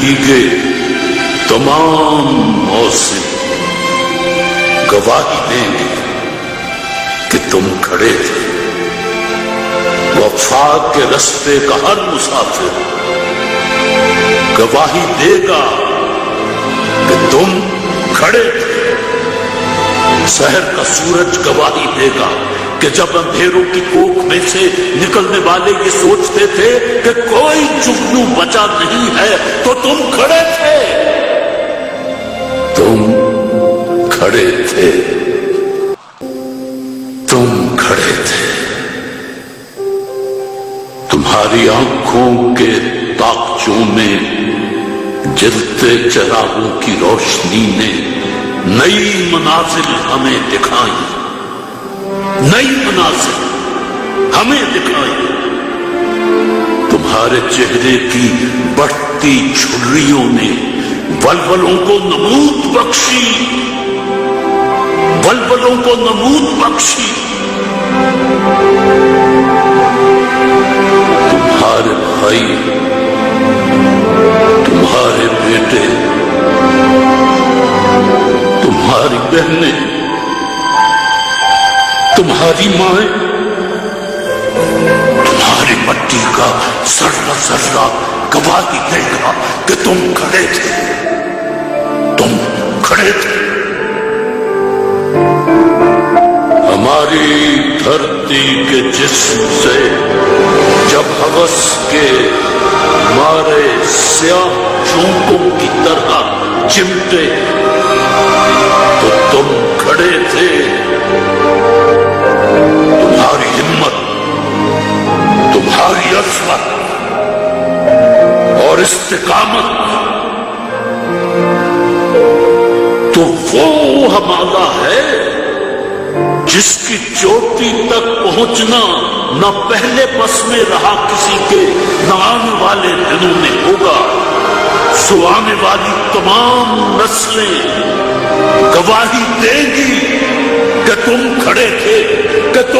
بھیگے تمام موسم گواہی دیں گے کہ تم کھڑے تھے۔ وفا کے رستے کا ہر مسافر گواہی دے گا کہ تم کھڑے تھے۔ سحر کا سورج گواہی دے گا کہ جب اندھیروں کی کوکھ میں سے نکلنے والے یہ سوچتے تھے کہ کوئی جگنو بچا نہیں ہے تو تم کھڑے تھے۔ تم کھڑے تھے، تم کھڑے تھے۔ تمہاری آنکھوں کے تاقچوں میں جلتے چراغوں کی روشنی نے نئی منازل ہمیں دکھائی، نئی منازل ہمیں دکھائی۔ تمہارے چہرے کی بڑھتی جھریوں نے ولولوں کو نمود بخشی، ولولوں کو نمود بخشی۔ تمہارے بھائی، تمہارے بیٹے، تمہاری بہنیں، تمہاری مائیں، تمہاری مٹی کا ذرہ ذرہ گواہی دے گا کہ تم کھڑے تھے، تم کھڑے تھے۔ ہماری دھرتی کے جسم سے جب ہوس کے مارے سیاہ چونکوں کی طرح چمٹے تو تم کھڑے تھے۔ تمہاری ہمت، تمہاری عظمت اور استقامت تو وہ ہمارا ہے جس کی چوٹی تک پہنچنا نہ پہلے بس میں رہا کسی کے، نہ آنے والے دنوں میں ہوگا۔ سو آنے والی تمام نسلیں گواہی دیں گی کہ تم کھڑے تھے، کہ تم